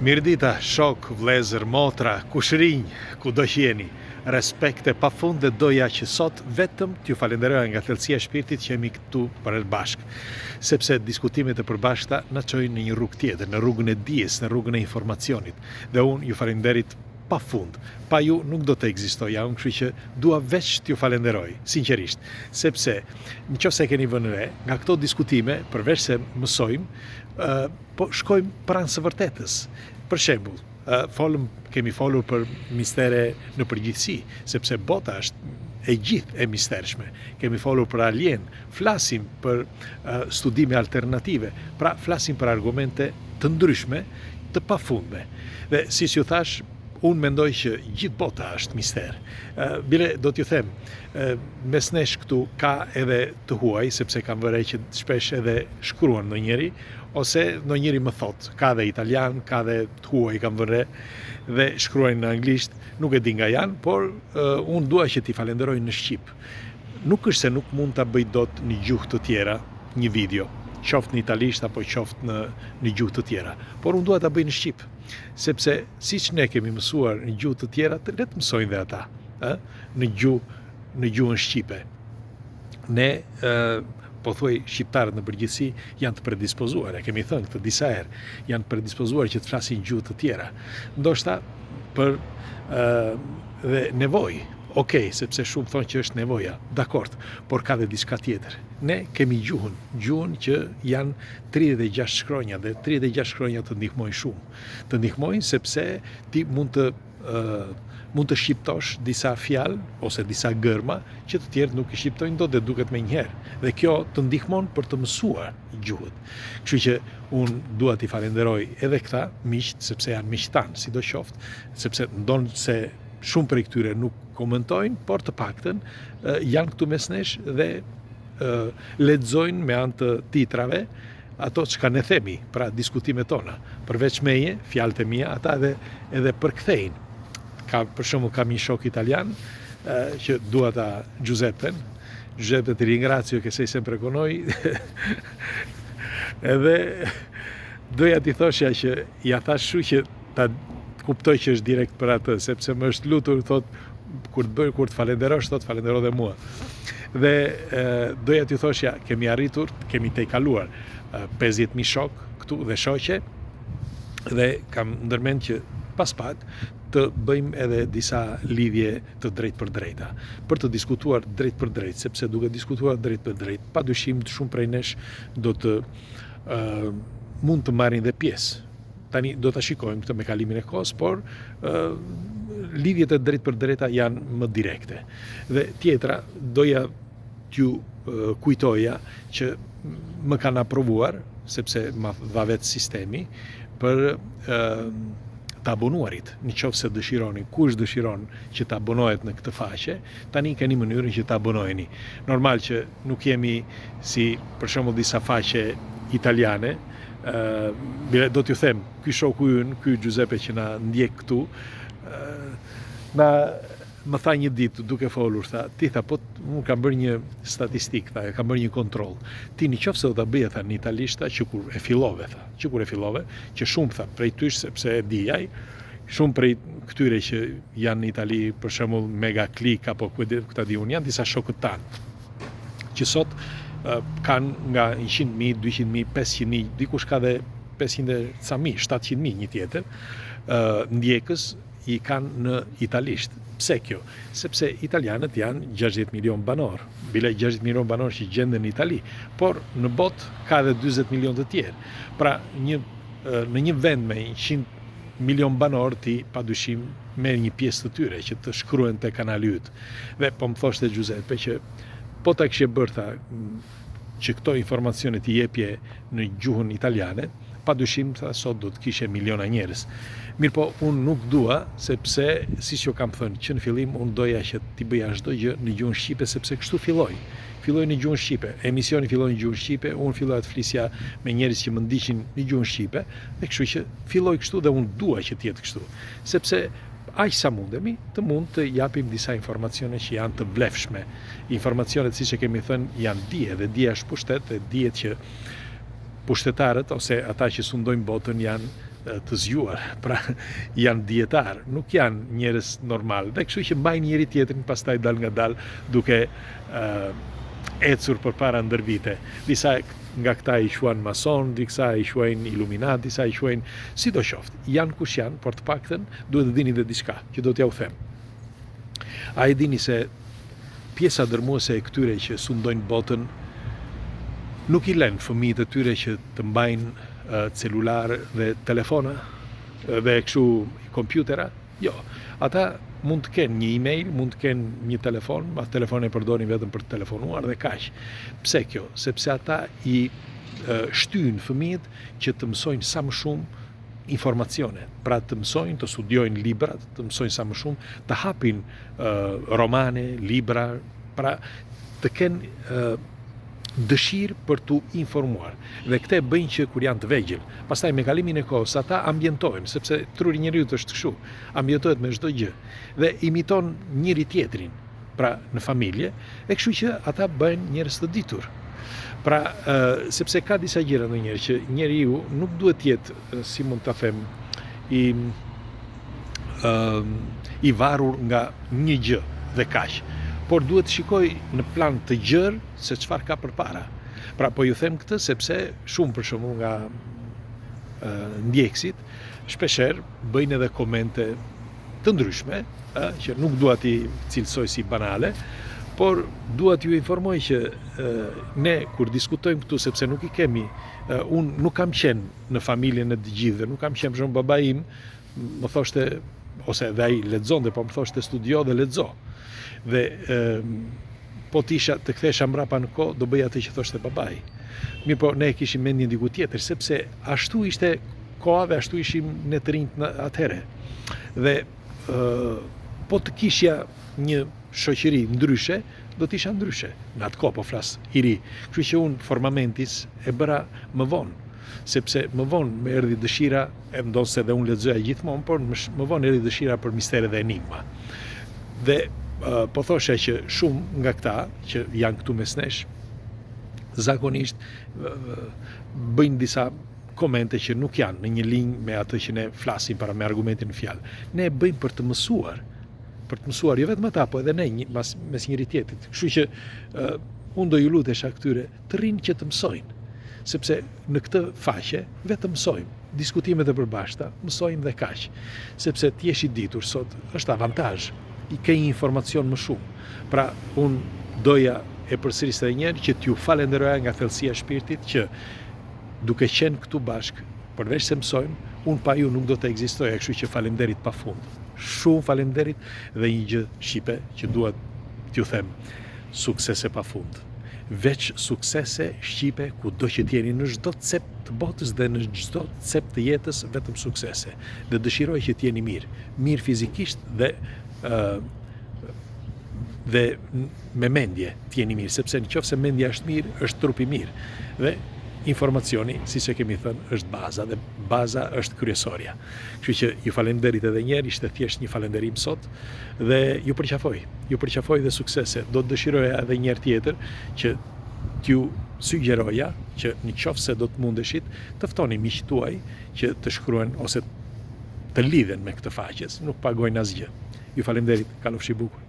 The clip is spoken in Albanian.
Mirdita, shok, vlezër, motra, kushrinj, ku do qeni, respekte pa fund dhe doja që sot vetëm t'ju falenderoj nga thellësia e shpirtit që jemi këtu për bashkë. Sepse diskutimet e përbashkëta na çojnë në një rrugë tjetër, në rrugën e dijes, në rrugën e informacionit. Dhe unë ju falenderit pa fund. Pa ju nuk do të ekzistoja, unë kështu që dua veç t'ju falenderoj, sinqerisht, sepse nëse keni vënë re, nga këto diskutime, përveç se mësojmë, po shkojmë pranë së vërtetës. Për shembull, kemi folur për mistere në përgjithësi, sepse bota është e gjithë e mistershme. Kemi folur për alien, flasim për studime alternative, pra flasim për argumente të ndryshme, të pafundme. Dhe siç ju thash, unë mendoj që gjithë bota është mister. Bile do t'ju them, mes nesh këtu ka edhe të huaj, sepse kam vërej që shpesh edhe shkruan në njeri, ose në njeri më thot, ka dhe italian, ka dhe të huaj kam vëre, dhe shkruajnë në anglisht, nuk e di nga janë, por unë dua që t'i falenderoj në Shqip. Nuk është se nuk mund t'a bëj dot një gjuhë të tjera, një video, qoftë në italisht apo qoftë në gjuhë të tjera, por unë dua t'a bëj në Shqip, sepse siç ne kemi mësuar në gjuhë të tjera, le të mësojnë dhe ata, në gjuhën shqipe. Ne, po thuaj, shqiptarët në përgjithësi janë të predispozuar, e kemi thënë këtë disa herë, janë predispozuar që të flasin gjuhë të tjera. Ndoshta për dhe nevojë. Okej, sepse shumë thonë që është nevoja, dakord, por ka dhe diçka tjetër. Ne kemi gjuhën që janë 36 shkronja dhe 36 shkronja të ndihmojnë shumë. Të ndihmojnë sepse ti mund të shqiptosh disa fjalë ose disa gërma që të tjerë nuk i shqiptojnë dot dhe duket më njëherë. Dhe kjo të ndihmon për të mësuar gjuhët. Kështu që unë dua t'i falenderoj edhe këta miqt, sepse janë miq tanë, sidoqoftë, sepse ndonë se shumë prej këtyre nuk komentojnë, por të paktën janë këtu mes nesh dhe lexojnë me anë të titrave ato çka ne themi, pra diskutimet tona. Përveç meje, fjalët e mia, ata edhe përkthejnë. Për shembull, kam një shok italian që dua ta Giuseppe, ti ringrazio che sei sempre con noi. Edhe doja t'i thosha që ja thash shu që ta kuptoj që është direkt për atë, sepse më është lutur, thot, kur të falenderosh, thot, falendero dhe mua. Dhe doja t'ju thoshja, kemi arritur, kemi tejkaluar 50.000 shok këtu dhe shoqe, dhe kam ndërmend që pas pak të bëjmë edhe disa lidhje të drejt për drejta, për të diskutuar drejt për drejt, sepse duke diskutuar drejt për drejt, padyshim shumë prej nesh do të mund të marrin dhe pjesë. Tani do të shikojmë këtë me kalimin e kohës, por lidhjet e drejt për drejta janë më direkte. Dhe tjetra, doja t'ju kujtoja që më kanë aprovuar, sepse ma dha vetë sistemi, për të abonuarit, në qoftë se dëshironi, kush dëshiron që të abonohet në këtë faqe, tani keni mënyrën që të abonojeni. Normal që nuk jemi si, për shembull, disa faqe italiane, do t'ju them, ky shoku ynë, ky Giuseppe që na ndjek këtu, më tha një ditë duke folur, ti tha, po unë kam bërë një statistik, kam bërë një kontroll. Ti në qoftë se do ta bëje tha në italisht, që kur e fillove, që shumë tha prej tysh sepse e dijaj, shumë prej këtyre që janë në Itali, për shembull Mega Click apo këta di unë, janë disa shokët tanë, që sot kanë nga 100.000, 200.000, 500.000, dikush ka dhe 500.000, 700.000 një tjetër, ndjekës i kanë në italisht. Pse kjo? Sepse italianët janë 60 milion banor, bile 60 milion banor që gjenden në Itali, por në botë ka dhe 20 milion të tjerë. Pra, në një vend me 100 milion banor, ti padyshim merr një pjesë të tyre që të shkruen te kanali yt. Dhe po më thoshte Giuseppe që po ta kishe bërë që këto informacione t'i jepje në gjuhën italiane, padyshim sot do të kishe miliona njerëz. Mirë po, unë nuk dua, sepse, si që kam thënë, që në fillim, unë doja që t'i bëja çdo gjë në gjuhën shqipe, sepse kështu filloi. Filloi në gjuhën shqipe. Emisioni filloi në gjuhën shqipe, unë filloj të flisja me njerëz që më ndiqin në gjuhën shqipe, dhe kështu që filloi kështu dhe unë dua që t'jetë kështu. Sepse aq sa mundemi, të mund të japim disa informacione që janë të vlefshme. Informacionet, siç e kemi thënë, janë dije, dhe dija është pushtet, dhe dijet që pushtetarët ose ata që sundojnë botën janë të zgjuar, pra janë dietar, nuk janë njerëz normal. Dhe kështu që mbajnë njëri tjetrin, pastaj dal nga dal duke ecur përpara ndër vite. Disa nga këta i quajnë mason, disa i quajnë iluminat, disa i quajnë sidoqoftë. Janë kush janë, por të paktën duhet të dini dhe diçka që do t'ja u them. A e dini se pjesa dërmuese e këtyre që sundojnë botën nuk i lën fëmijët e tyre që të mbajnë celular dhe telefona dhe kështu kompjutera? Jo. Ata mund të kenë një email, mund të kenë një telefon, ma telefon e përdorin vetëm për të telefonuar dhe kaq. Pse kjo? Sepse ata i shtyjnë fëmijët që të mësojnë sa më shumë informacione, pra të mësojnë, të studiojnë libra, të mësojnë sa më shumë, të hapin romane, libra, pra të kenë dëshirë për t'u informuar. Dhe këte bëjnë që kur janë të vegjël. Pastaj me kalimin e kohës ata ambientohen, sepse truri njeriut është kështu, ambientohet me çdo gjë dhe imiton njëri tjetrin, pra në familje, e kështu që ata bëjnë njerëz të ditur. Pra, sepse ka disa gjëra ndonjëherë që njeriu nuk duhet të jetë, si mund ta them, i varur nga një gjë dhe kaq. Por duhet shikoj në plan të gjerë se çfarë ka përpara. Pra po ju them këtë sepse shumë për shembull nga ndjekësit shpeshherë bëjnë edhe komente të ndryshme, që nuk dua t'i cilësoj si banale, por dua t'ju informoj që ne kur diskutojmë këtu, sepse nuk i kemi, unë nuk kam qenë në familjen e të gjithëve, nuk kam qenë për shembull baba im, më thoshte, ose dhe ai lexonte, po më thoshte studio dhe lexo. Dhe po të kthesha mbrapa në kohë, do bëja atë që thoshte babai. Mirë po, ne kishim mendjen diku tjetër, sepse ashtu ishte koha dhe ashtu ishim ne të rinjt në atëherë. Dhe po të kishja një shoqëri ndryshe, do t'isha ndryshe. Në atë kohë po flas i ri. Kështu që unë formamentis e bëra më vonë, sepse më vonë më erdhi dëshira, e ndoshta edhe unë lexoja gjithmonë, por më vonë erdhi dëshira për mistere dhe enigma. Dhe po thoshe që shumë nga këta që janë këtu mes nesh, zakonisht bëjnë disa komente që nuk janë në një linjë me atë që ne flasim para me argumentin në fjalë. Ne bëjmë për të mësuar, jo vetëm ata, po edhe ne mes njëri tjetrit. Kështu që unë do ju lutesha këtyre të rinë që të mësojnë, sepse në këtë faqe vetëm mësojmë, diskutimet e përbashkëta, mësojmë dhe kaq, sepse të jesh i ditur sot është avantazh. I ke një informacion më shumë. Pra, unë doja e përsëris edhe një herë që t'ju falenderoja nga thellësia e shpirtit që duke qenë këtu bashkë, përveç se mësojmë, unë pa ju nuk do të ekzistoja, kështu që falenderit pafund. Shumë falenderit dhe një gjë shqipe që dua t'ju them, suksese pafund. Veç suksese shqipe kudo që t'jeni në çdo cep të botës dhe në çdo cep të jetës, vetëm suksese. Dhe dëshiroj që t'jeni mirë fizikisht dhe me mendje t'jeni mirë, sepse nëse mendja është mirë, është trupi mirë. Dhe informacioni, si që kemi thënë, është baza dhe baza është kryesorja. Kështu që ju falenderit edhe njerë, ishte thjesht një falenderim sot dhe ju përqafoj dhe suksese. Do të dëshiroja edhe njerë tjetër që t'ju sugjeroja që në qoftë se do të mundeshit të ftoni miqtë tuaj që të shkruan ose të lidhen me këtë faqes, nuk pagojnë asgjë. Ju falenderit, kalofshi bukur.